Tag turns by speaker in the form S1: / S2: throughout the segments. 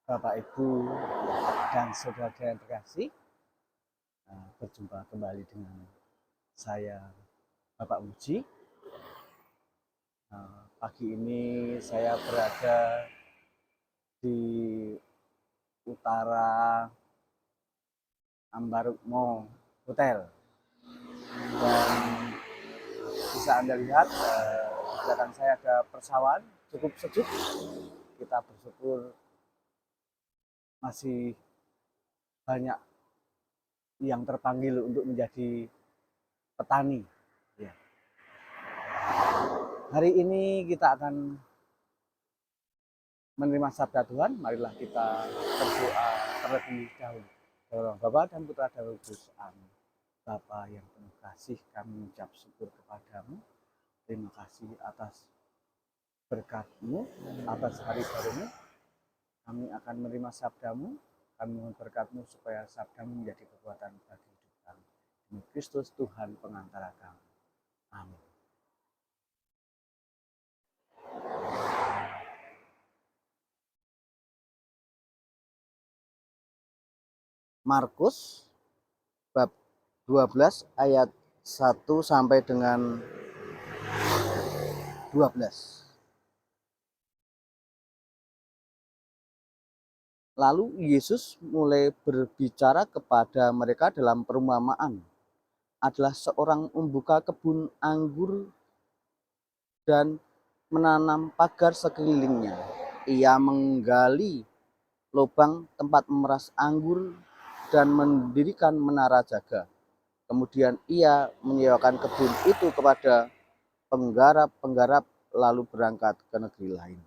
S1: Bapak, Ibu, dan saudara yang terkasih, berjumpa kembali dengan saya, Bapak Muji. Pagi ini saya berada di utara Ambarukmo Hotel, dan bisa Anda lihat di belakang saya ada persawahan cukup sejuk. Kita bersyukur masih banyak yang terpanggil untuk menjadi petani. Ya. Hari ini kita akan menerima sabda Tuhan. Marilah kita berdoa terlebih dahulu. Dalam Bapa dan Putra dan Roh Kudus. Amin. Bapa yang penuh kasih, kami mengucap syukur kepadamu. Terima kasih atas berkat-Mu, atas hari baru-Mu. Kami akan menerima sabda-Mu. Kami mohon berkat-Mu supaya sabda-Mu menjadi kekuatan bagi hidup kami. Demi Kristus Tuhan pengantara kami. Amin. Markus bab 12 ayat 1 sampai dengan 12. Lalu Yesus mulai berbicara kepada mereka dalam perumpamaan. Adalah seorang membuka kebun anggur dan menanam pagar sekelilingnya. Ia menggali lubang tempat memeras anggur dan mendirikan menara jaga. Kemudian ia menyewakan kebun itu kepada penggarap-penggarap lalu berangkat ke negeri lain.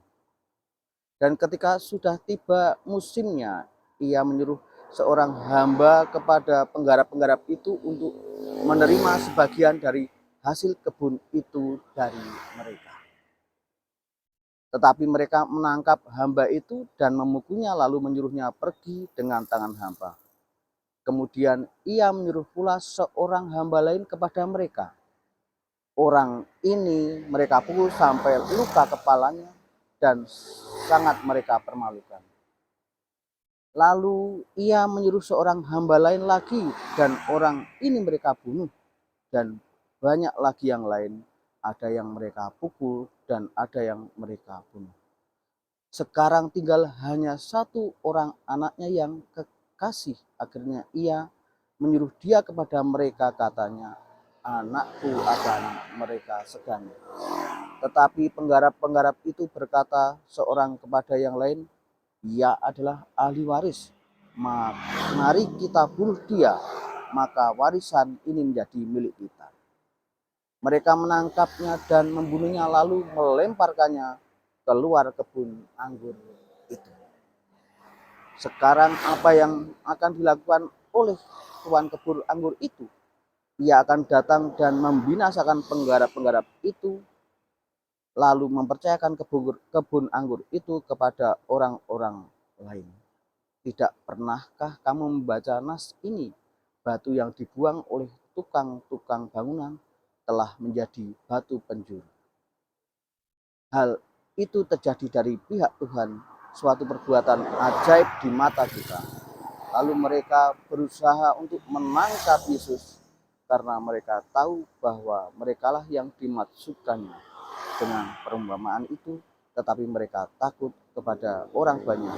S1: Dan ketika sudah tiba musimnya, ia menyuruh seorang hamba kepada penggarap-penggarap itu untuk menerima sebagian dari hasil kebun itu dari mereka. Tetapi mereka menangkap hamba itu dan memukulnya lalu menyuruhnya pergi dengan tangan hampa. Kemudian ia menyuruh pula seorang hamba lain kepada mereka. Orang ini mereka pukul sampai luka kepalanya dan sangat mereka permalukan. Lalu ia menyuruh seorang hamba lain lagi dan orang ini mereka bunuh. Dan banyak lagi yang lain, ada yang mereka pukul dan ada yang mereka bunuh. Sekarang tinggal hanya satu orang anaknya yang kekasih. Akhirnya ia menyuruh dia kepada mereka, katanya, anakku akan mereka segani. Tetapi penggarap-penggarap itu berkata seorang kepada yang lain, ia adalah ahli waris. Mari kita bunuh dia, maka warisan ini menjadi milik kita. Mereka menangkapnya dan membunuhnya lalu melemparkannya keluar kebun anggur itu. Sekarang apa yang akan dilakukan oleh tuan kebun anggur itu? Ia akan datang dan membinasakan penggarap-penggarap itu, lalu mempercayakan kebun anggur itu kepada orang-orang lain. Tidak pernahkah kamu membaca nas ini? Batu yang dibuang oleh tukang-tukang bangunan telah menjadi batu penjuru. Hal itu terjadi dari pihak Tuhan, suatu perbuatan ajaib di mata kita. Lalu mereka berusaha untuk menangkap Yesus karena mereka tahu bahwa merekalah yang dimaksudkannya dengan perumpamaan itu, tetapi mereka takut kepada orang banyak,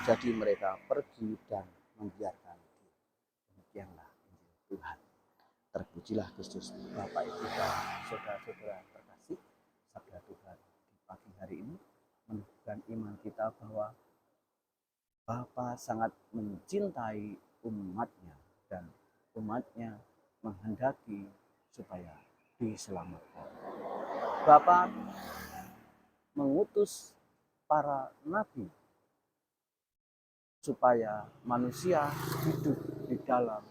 S1: jadi mereka pergi dan membiarkan dia. Demikianlah Injil Tuhan. Terpujilah Kristus. Bapak, Ibu, dan saudara-saudara terkasih, sabda Tuhan di pagi hari ini menunjukkan iman kita bahwa Bapa sangat mencintai umatnya dan umatnya menghendaki supaya diselamatkan. Bapa mengutus para nabi supaya manusia hidup di dalam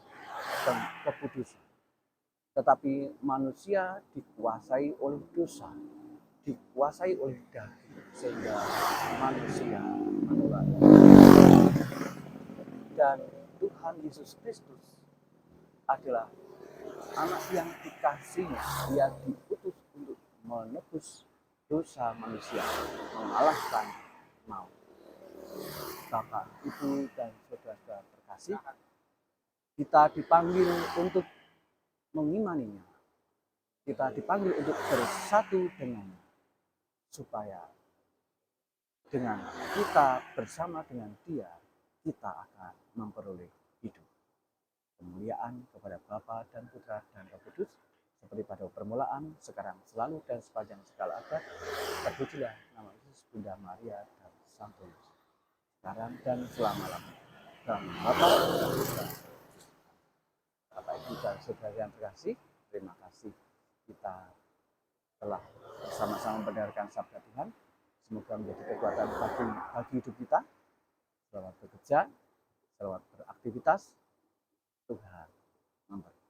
S1: kekudusan. Tetapi manusia dikuasai oleh dosa, dikuasai oleh daging, sehingga manusia menolak. Dan Tuhan Yesus Kristus adalah anak yang dikasihi. Dia diutus untuk menebus dosa manusia, mengalahkan maut. Bapak, Ibu, dan saudara-saudara terkasih, kita dipanggil untuk mengimaninya. Kita dipanggil untuk bersatu dengannya, supaya dengan kita bersama dengan Dia, kita akan memperoleh hidup. Kemuliaan kepada Bapa dan Putra dan Roh Kudus, seperti pada permulaan, sekarang, selalu, dan sepanjang segala abad. Terpujilah nama Yesus, Bunda Maria, dan Santo Yusuf, sekarang dan selama-lamanya. Dalam Bapa dan Putra. Bapak, Ibu, dan saudara yang terkasih, terima kasih kita telah bersama-sama mendengarkan sabda Tuhan. Semoga menjadi kekuatan bagi hidup kita. Selamat bekerja, selamat beraktivitas. Tuhan memberkati.